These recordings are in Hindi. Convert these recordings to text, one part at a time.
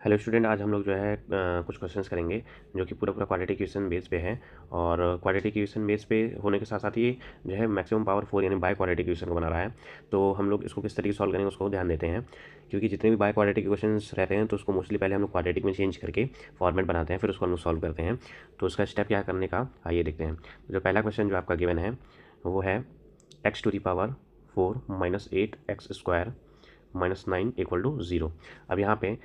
हेलो स्टूडेंट, आज हम लोग जो है कुछ क्वेश्चंस करेंगे जो कि पूरा क्वाड्रेटिक इक्वेशन बेस पे है। और क्वाड्रेटिक इक्वेशन बेस पे होने के साथ साथ ये जो है मैक्सिमम पावर 4 यानी बाय क्वाड्रेटिक इक्वेशन को बना रहा है। तो हम लोग इसको किस तरीके से सॉल्व करेंगे उसको ध्यान देते हैं, क्योंकि जितने भी बाय क्वाड्रेटिक इक्वेशंस रहते हैं तो उसको मोस्टली पहले हम लोग क्वाड्रेटिक में चेंज करके फॉर्मेट बनाते हैं, फिर उसको हम लोग सॉल्व करते हैं। तो उसका स्टेप क्या करने का आइए देखते हैं। जो पहला क्वेश्चन जो आपका गिवन है वो है x⁴ minus 8x² minus 9 equal to 0। अब यहाँ पे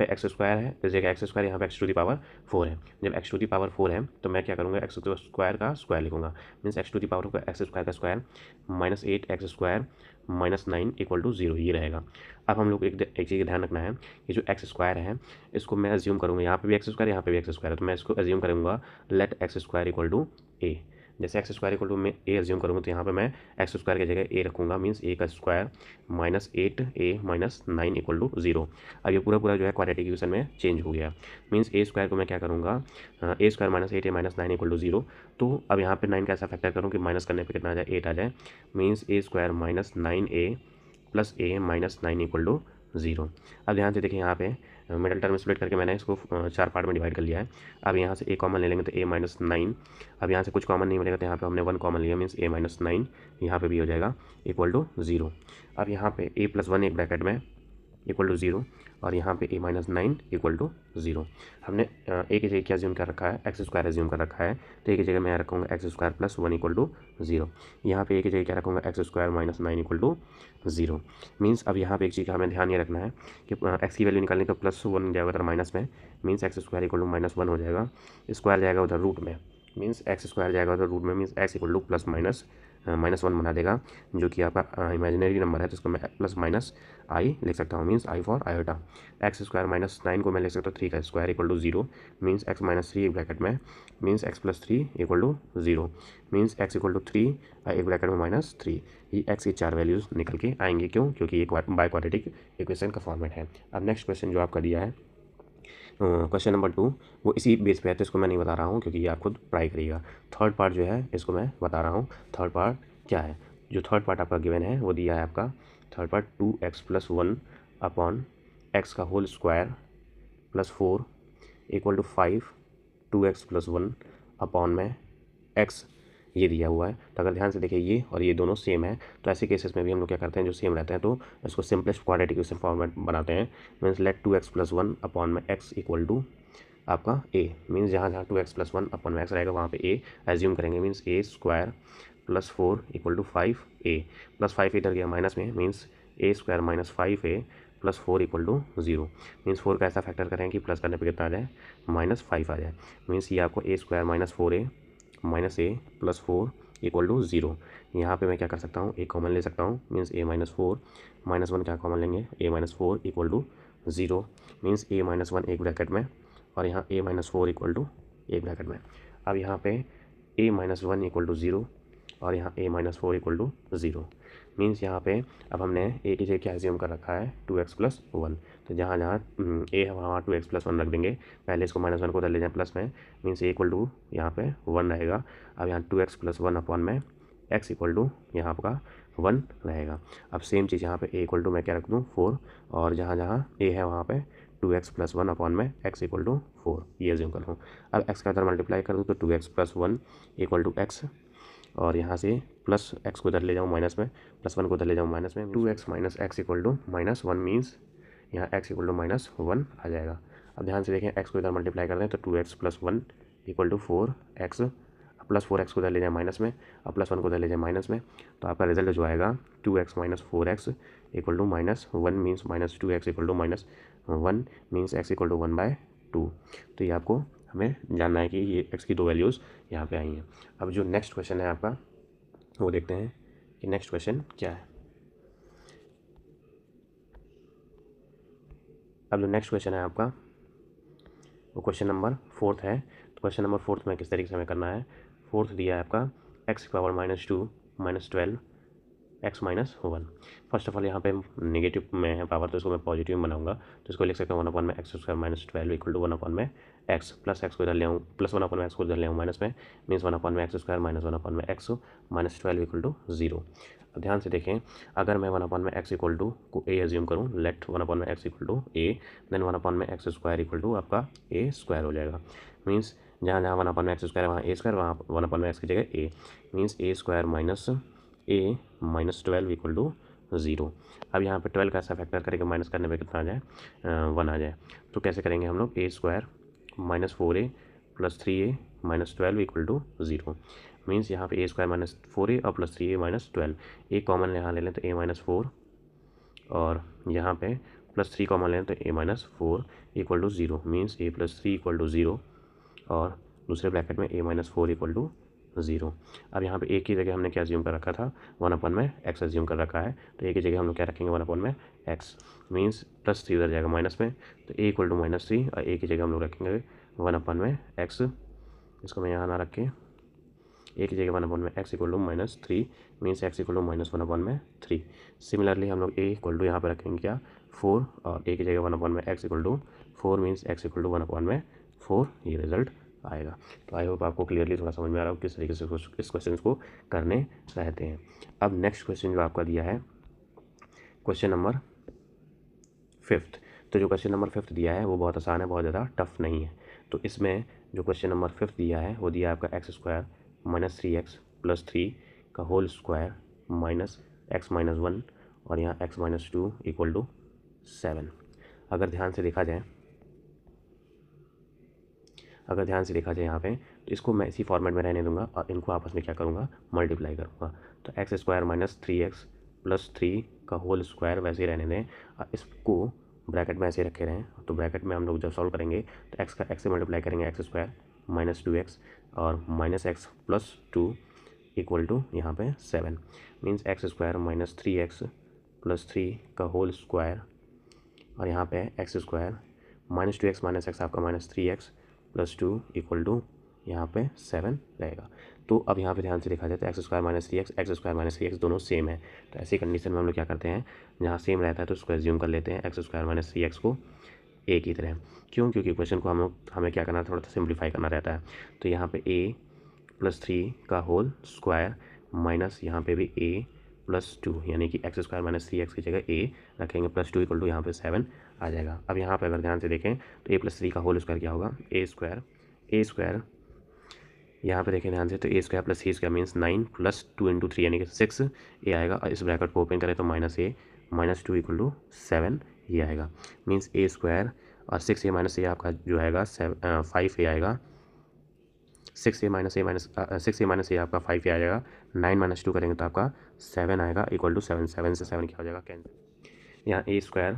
x² है, इस जगह x², यहाँ पे x⁴ है। जब x⁴ है तो मैं क्या करूँगा, x² का स्क्वायर लिखूँगा। मीन्स x² का x² का square minus 8x² minus 9 equal to 0 ये रहेगा। अब हम लोग एक चीज़ का ध्यान रखना है कि जो x² है इसको मैं अज्यूम करूँगा, यहाँ पे भी x², यहाँ पे भी x² है, तो मैं इसको अज्यूम करूँगा late x² equal to a। जैसे x² इक्वल टू मैं ए अज्यूम करूँगा तो यहाँ पे मैं x² की जगह a रखूँगा, मीन्स a का square minus 8a minus 9 equal to 0। अब ये पूरा जो है क्वाड्रेटिक इक्वेशन में चेंज हो गया। मीन्स a² को मैं क्या करूँगा, a² minus 8a minus 9 equal to 0। तो अब यहाँ पे 9 का ऐसा फैक्टर करूँ कि माइनस करने पे कितना आ जाए, 8 आ जाए। Means a² minus 9a plus a minus 9 equal to 0। अब ध्यान से देखिए, यहाँ पे मिडल टर्म स्प्लिट करके मैंने इसको 4 पार्ट में डिवाइड कर लिया है। अब यहाँ से a कॉमन ले लेंगे तो a माइनस 9। अब यहाँ से कुछ कॉमन नहीं मिलेगा तो यहाँ पे हमने 1 कॉमन लिया, मीन्स a माइनस 9 यहाँ पे भी हो जाएगा इक्वल टू 0। अब यहाँ पे a प्लस 1 एक ब्रैकेट में इक्वल टू 0 और यहाँ पे a माइनस 9 इक्वल टू 0। हमने a की जगह क्या अज्यूम कर रखा है, x² अज्यूम कर रखा है, तो a की जगह मैं रखूँगा x² प्लस 1 इक्वल टू 0। यहाँ पे a की जगह क्या रखूँगा, x² minus 9 equal to 0। Means अब यहाँ पे एक चीज़ का हमें ध्यान ये रखना है कि x की वैल्यू निकालनी तो प्लस 1 जाएगा उधर माइनस में, means x² equal to minus 1 हो जाएगा। स्क्वायर जाएगा उधर रूट में, मीन्स x² जाएगा उधर रूट में, means x equal to plus minus -1 बना देगा, जो कि आपका इमेजिनरी नंबर है, तो इसको मैं प्लस माइनस आई लिख सकता हूँ, means i for iota. x² minus 9 को मैं लिख सकता हूँ 3 का square equal to 0, means x minus 3 एक ब्रैकेट में, means x plus 3 equal to 0, means x equal to 3 एक ब्रैकेट में माइनस 3। ये x की 4 वैल्यूज़ निकल के आएंगे, क्यों? क्योंकि ये बाय क्वाड्रेटिक इक्वेशन का फॉर्मेट है। अब नेक्स्ट क्वेश्चन जो आपका दिया है क्वेश्चन नंबर 2, वो इसी बेस पे है, तो इसको मैं नहीं बता रहा हूँ क्योंकि ये आप खुद ट्राई करिएगा। थर्ड पार्ट जो है इसको मैं बता रहा हूँ। थर्ड पार्ट क्या है, जो थर्ड पार्ट आपका गिवन है वो दिया है आपका third part 2x plus 1 upon x का whole square plus 4 equal to 5, 2x plus 1 upon में x ये दिया हुआ है। तो अगर ध्यान से देखिए ये और ये दोनों सेम है, तो ऐसे केसेस में भी हम लोग क्या करते हैं, जो सेम रहते हैं तो इसको सिंपलेस्ट क्वाड्रेटिक इक्वेशन फॉर्मेट बनाते हैं। Means let 2x plus 1 upon में x इक्वल टू आपका a। मीन्स जहाँ 2x प्लस 1 अपॉन में x रहेगा वहाँ पे a एज्यूम करेंगे, means a² plus 4 equal to 5a plus 5 इधर गया माइनस में, means a² minus 5a plus 4 equal to 0। Means 4 का ऐसा फैक्टर करें कि प्लस करने पे कितना आ जाए, -5 आ जाए। मीन्स ये आपको a² minus 4a minus a plus 4 equal to 0। यहाँ पे मैं क्या कर सकता हूँ, a कॉमन ले सकता हूँ, मीन्स a माइनस 4 माइनस 1 क्या कॉमन लेंगे, a minus 4 equal to 0, means a minus 1 एक ब्रैकेट में और यहाँ a माइनस 4 इक्वल टू एक ब्रैकेट में। अब यहाँ पे a माइनस 1 इक्वल टू 0 और यहाँ a minus 4 equal to 0। Means यहाँ पे अब हमने a की जगह क्या एज्यूम कर रखा है, 2x प्लस 1। तो जहाँ जहाँ a है वहाँ 2x प्लस 1 रख देंगे, पहले इसको -1 को उधर ले जाएं प्लस में, मीन्स a इक्वल टू यहाँ पे 1 रहेगा। अब यहाँ 2x प्लस 1 अपॉन में x इक्वल टू यहाँ आपका 1 रहेगा। अब सेम चीज़ यहाँ पे a इक्वल टू मैं क्या रख दूँ 4, और जहाँ जहाँ a है वहाँ पे 2x प्लस 1 अपॉन में x इक्वल टू 4 ये एज्यूम कर लूँ। अब x का उधर मल्टीप्लाई कर दूँ तो 2x plus 1 equal to x, और यहाँ से प्लस x को उधर ले जाऊँ माइनस में, प्लस 1 को उधर ले जाऊँ माइनस में, 2x minus x equal to -1, means यहाँ x इक्वल टू -1 आ जाएगा। अब ध्यान से देखें, x को इधर मल्टीप्लाई कर दें तो 2x plus 1 equal to 4x, plus 4x को उधर ले जाए माइनस में, अब प्लस 1 को उधर ले जाए माइनस में, तो आपका रिजल्ट जो आएगा 2x minus 4x equal to -1, means -2x equal to -1, means x equal to 1/2। तो ये आपको हमें जानना है कि ये x की 2 वैल्यूज़ यहाँ पे आई हैं। अब जो नेक्स्ट क्वेश्चन है आपका वो देखते हैं कि नेक्स्ट क्वेश्चन क्या है। अब जो नेक्स्ट क्वेश्चन है आपका वो क्वेश्चन नंबर 4 है। तो क्वेश्चन नंबर 4 में किस तरीके से हमें करना है, 4 दिया है आपका x⁻² minus 12 x minus 1। First of all यहाँ पे नेगेटिव में है पावर, तो इसको मैं पॉजिटिव में बनाऊंगा, तो इसको लिख सकता हूँ 1 अपॉन में x² minus 12 equal to 1 upon में x प्लस x को इधर ले आऊँ, प्लस 1 अपॉन में x को इधर ले आऊँ माइनस में, मीन्स 1 अपॉन में x² माइनस 1 अपॉन में x माइनस 12 इक्वल टू 0। तो ध्यान से देखें, अगर मैं 1 में एक्स इक्वल टू को ए एज्यूम करूँ, लेट 1 में x equal to a, then 1 में एक्स स्क्वायर इक्वल टू आपका ए स्क्वायर हो जाएगा। मीन्स जहाँ जहाँ 1 में एक्स स्क्वायर है वहाँ ए स्क्वायर, वहाँ 1 में एक्स की जगह A, means A square minus A minus 12 equal to 0। अब यहाँ पे 12 का ऐसा फैक्टर करेंगे, माइनस करने पे कितना आ जाए, 1 आ जाए। तो कैसे करेंगे हम लोग, A square minus 4a plus 3a minus 12 equal to 0। Means यहाँ पे ए स्क्वायर माइनस 4a और प्लस 3a माइनस 12, ए कॉमन यहाँ ले लें तो a माइनस 4, और यहाँ पे प्लस 3 कॉमन लें तो a minus 4 equal to 0। Means a plus 3 equal to 0, और दूसरे ब्रैकेट में a माइनस 4 इक्वल टू 0। अब यहाँ पे a की जगह हमने क्या अज्यूम कर रखा था, 1 में x अज्यूम कर रखा है, तो a की जगह हम लोग क्या रखेंगे, 1 में x। मीन्स प्लस 3 उधर जाएगा माइनस में, तो a इक्वल टू माइनस 3, और a की जगह हम लोग रखेंगे 1 में x। इसको मैं यहाँ ना रख के a की जगह 1 में x equal to minus 3, means x equal to minus 1 में 3। सिमिलरली हम लोग a इक्वल टू यहाँ पर रखेंगे क्या, 4, और a की जगह 1 में x equal to 4, means x equal to 1 में 4, ये रिजल्ट आएगा। तो आई होप आपको क्लियरली थोड़ा समझ में आ रहा हो किस तरीके से इस क्वेश्चन को करने रहते हैं। अब नेक्स्ट क्वेश्चन जो आपका दिया है, क्वेश्चन नंबर 5th। तो जो क्वेश्चन नंबर 5th दिया है वो बहुत आसान है, बहुत ज़्यादा टफ नहीं है। तो इसमें जो क्वेश्चन नंबर 5th दिया है वो दिया है आपका x square minus 3x plus 3 का whole square minus x minus 1, और यहाँ x माइनस 2 इक्वल टू 7। अगर ध्यान से देखा जाए यहाँ पे, तो इसको मैं इसी फॉर्मेट में रहने दूंगा और इनको आपस में क्या करूँगा, मल्टीप्लाई करूँगा। तो x square minus 3x plus 3 का होल स्क्वायर वैसे ही रहने दें, और इसको ब्रैकेट में ऐसे रखे रहें। तो ब्रैकेट में हम लोग जब सॉल्व करेंगे तो एक्स का एक्स से मल्टीप्लाई करेंगे, एक्स स्क्वायर माइनस 2x और minus x plus 2 equal to यहाँ पे 7। Means x square minus 3x plus 3 का होल स्क्वायर, और यहाँ पे x square minus 2x minus x आपका minus 3x plus 2 equal to यहाँ पे 7 रहेगा। तो अब यहाँ पे ध्यान से देखा जाए तो x square minus 3x, x square minus 3x दोनों सेम है। तो ऐसी कंडीशन में हम लोग क्या करते हैं, जहाँ सेम रहता है तो उसको एज्यूम कर लेते हैं एक्स स्क्वायर माइनस 3x को a की तरह। क्यों, क्योंकि क्वेश्चन को हमें क्या करना है, थोड़ा सा सिंप्लीफाई करना रहता है। तो यहाँ पे a प्लस 3 का होल स्क्वायर माइनस यहाँ पे भी a प्लस 2, यानी कि एक्स स्क्वायर माइनस 3x की जगह a रखेंगे, प्लस 2 इक्वल टू यहाँ पे 7 आ जाएगा। अब यहाँ पे अगर ध्यान से देखें तो a प्लस 3 का होल स्क्वायर क्या होगा, a स्क्वायर यहाँ पे देखें ध्यान से, तो a square plus c square means 9 plus 2 into 3 यानी कि 6 ये आएगा, और इस ब्रैकेट को ओपन करें तो minus a minus 2 equal to 7 ये आएगा। मीन्स a स्क्वायर और 6a माइनस a आपका जो आएगा 5a आएगा, 6a माइनस a आपका 5a आ जाएगा, 9 माइनस 2 करेंगे तो आपका 7 आएगा इक्वल टू 7। 7 से 7 क्या हो जाएगा, कैंसिल। यहाँ a square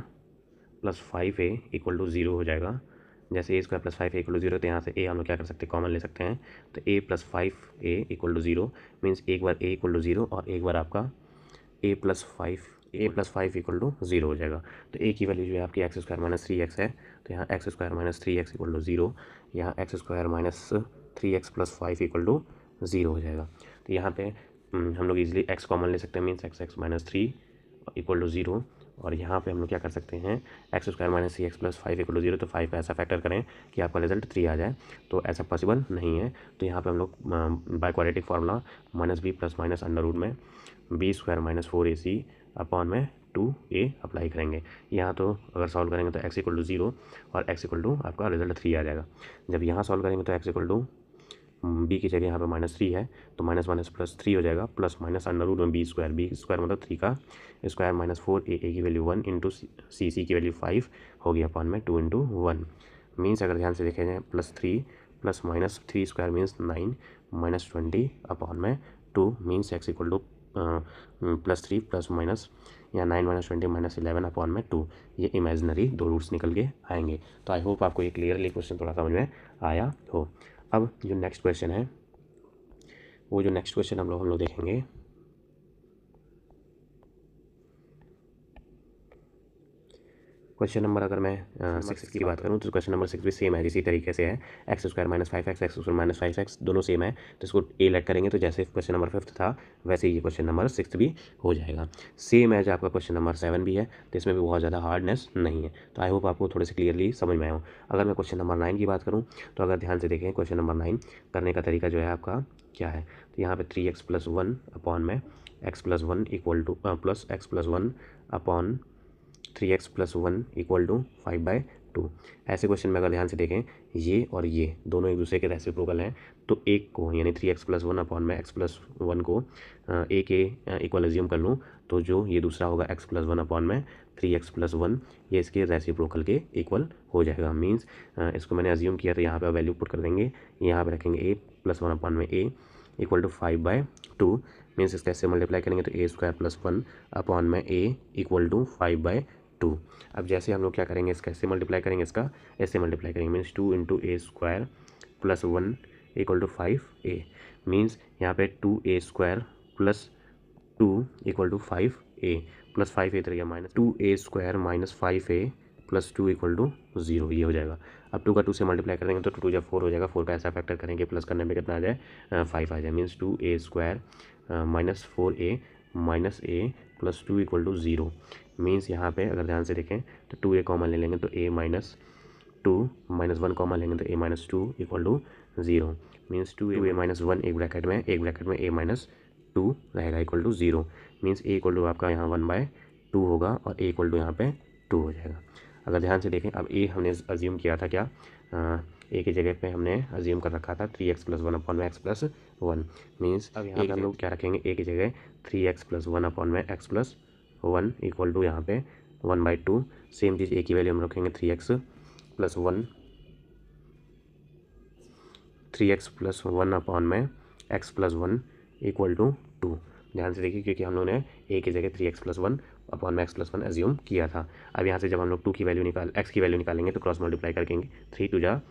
plus 5a equal to 0 हो जाएगा। जैसे a square plus 5a equal to 0, तो यहाँ से a हम लोग क्या कर सकते हैं, कॉमन ले सकते हैं। तो a plus 5a equal to 0, means एक बार a इक्वल टू 0 और एक बार आपका a प्लस 5 इक्वल टू 0 हो जाएगा। तो a की वैल्यू जो है आपकी एक्स स्क्वायर माइनस 3x है, तो यहाँ x square minus 3x equal to 0, यहाँ x square minus 3x plus 5 equal to 0 हो जाएगा। तो यहाँ पे हम लोग इजीली x कॉमन ले सकते हैं, means x minus 3 equal to 0, और यहाँ पे हम लोग क्या कर सकते हैं, x square minus 3x plus 5 equal to 0। तो 5 पे ऐसा फैक्टर करें कि आपका रिजल्ट 3 आ जाए, तो ऐसा पॉसिबल नहीं है। तो यहाँ पे हम लोग by quadratic formula minus b plus minus under root में b square minus 4ac upon में 2a अप्लाई करेंगे। यहाँ तो अगर सॉल्व करेंगे तो x इक्वल टू 0 और x इक्वल टू आपका रिजल्ट 3 आ जाएगा। जब यहाँ सॉल्व करेंगे तो x इक्वल टू b की जगह यहाँ पे माइनस 3 है, तो माइनस माइनस प्लस 3 हो जाएगा, प्लस माइनस अंडर रूट में बी स्क्वायर मतलब 3 का स्क्वायर माइनस 4a की वैल्यू 1 इंटू सी की वैल्यू 5 होगी अपॉन में 2 इंटू 1। मीन्स अगर ध्यान से देखें जाए plus 3 plus minus 3 square means 9 minus 20 upon में 2, means x equal to plus 3 plus minus या 9 माइनस 20 माइनस 11 अपॉन में 2, ये इमेजिनरी दो रूट्स निकल के आएंगे। तो आई होप आपको ये क्लियरली क्वेश्चन थोड़ा समझ में आया हो। अब जो नेक्स्ट क्वेश्चन है, वो जो नेक्स्ट क्वेश्चन हम लोग देखेंगे, क्वेश्चन नंबर अगर मैं 6 की बात करूँ तो क्वेश्चन नंबर 6 भी सेम है, इसी तरीके से है। X square minus 5x x square minus 5x दोनों सेम है, तो इसको ए लेट करेंगे तो जैसे क्वेश्चन नंबर 5 था वैसे ही ये क्वेश्चन नंबर 6 भी हो जाएगा। सेम एज आपका क्वेश्चन नंबर 7 भी है, तो इसमें भी बहुत ज़्यादा हार्डनेस नहीं है। तो आई होप आपको थोड़े से क्लियरली समझ में आया हो। अगर मैं क्वेश्चन नंबर 9 की बात करूँ तो अगर ध्यान से देखें क्वेश्चन नंबर 9 करने का तरीका जो है आपका क्या है, तो यहाँ पे 3x + 1 अपॉन में x + 1 equal to plus x + 1 upon 3x + 1 equal to 5/2। ऐसे क्वेश्चन में अगर ध्यान से देखें ये और ये दोनों एक दूसरे के रेसिप्रोकल हैं, तो एक को यानी 3x + 1 अपॉन में x + 1 को ए के इक्वल एज्यूम कर लूँ तो जो ये दूसरा होगा x + 1 अपॉन में 3x + 1 ये इसके रेसिप्रोकल के इक्वल हो जाएगा। मीन्स इसको मैंने एज्यूम किया तो यहाँ पे वैल्यू पुट कर देंगे, यहाँ पे रखेंगे a + 1 अपॉन में a इक्वल टू 5/2। मीन्स इसका ऐसे मल्टीप्लाई करेंगे तो a² + 1 अपॉन में a इक्वल टू 5/2। अब जैसे हम लोग क्या करेंगे, इसका ऐसे मल्टीप्लाई करेंगे, इसका ऐसे मल्टीप्लाई करेंगे, means 2 × a² + 1 equal to 5a। Means यहाँ पे 2a² + 2 equal to 5a plus 5a तरीका minus 2a² - 5a + 2 equal to 0, ये हो जाएगा। अब 2 का 2 से मल्टीप्लाई कर देंगे तो 2 जब 4 हो जाएगा, 4 का ऐसा फैक्टर करेंगे प्लस करने में कितना आ जाए 5 आ जाए। Means 2a² - 4a - a + 2 equal to 0। Means यहाँ पे अगर ध्यान से देखें तो 2a कॉमन ले लेंगे तो a - 2 -1 कॉमन लेंगे तो a - 2 equal to 0। Means 2a - 1 एक ब्रैकेट में a - 2 रहेगा equal to 0। Means a equal to आपका यहाँ 1/2 होगा और a इक्वल टू यहाँ पे 2 हो जाएगा। अगर ध्यान से देखें अब a हमने अज्यूम किया था क्या, a की जगह पे हमने अज्यूम कर रखा था 3x + 1 अपॉन में x + 1। मीन्स अब यहाँ पे हम लोग क्या रखेंगे, a की जगह 3x + 1 अपॉन में x + 1 इक्वल टू यहाँ पे 1/2। सेम चीज़ a की वैल्यू हम रखेंगे 3x + 1 अपॉन में x + 1 इक्वल टू 2। ध्यान से देखिए क्योंकि हम लोगों ने a की जगह 3x + 1 अपॉन में x + 1 एज्यूम किया था। अब यहाँ से जब हम लोग x की वैल्यू निकालेंगे तो क्रॉस मल्टीप्लाई करेंगे, 3 × 2 =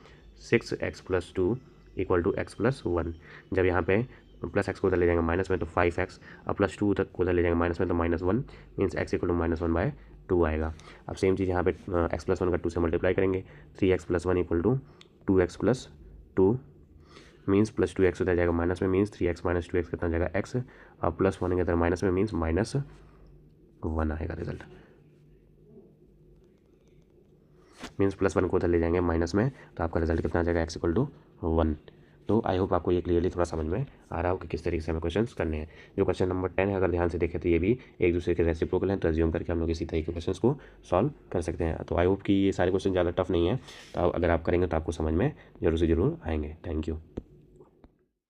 6x + 2 इक्वल टू x + 1। जब यहाँ पे प्लस x को उधर ले जाएंगे माइनस में तो 5x, और प्लस 2 तक को उधर ले जाएंगे माइनस में तो -1। मीन्स x इक्वल टू -1/2 आएगा। अब सेम चीज़ यहाँ पे x + 1 का 2 से मल्टीप्लाई करेंगे, 3x + 1 equal to 2x + 2। Means plus 2x उधर जाएगा माइनस में, मीन्स 3x - 2x कितना जाएगा x, और प्लस 1 के इधर माइनस में, मीन्स -1 आएगा रिजल्ट। मीन्स प्लस 1 को उधर ले जाएंगे माइनस में तो आपका रिजल्ट कितना आ जाएगा x इक्वल टू 1। तो आई होप आपको ये क्लियरली थोड़ा समझ में आ रहा हो कि किस तरीके से हमें क्वेश्चन करने हैं। जो क्वेश्चन नंबर 10 है अगर ध्यान से देखें तो ये भी एक दूसरे के रेसिप्रोकल हैं, तो एज्यूम करके हम लोग इसी तरीके के क्वेश्चन को सॉल्व कर सकते हैं। तो आई होप कि ये सारे क्वेश्चन ज़्यादा टफ नहीं है, तो अगर आप करेंगे तो आपको समझ में जरूर से ज़रूर आएंगे। Thank you.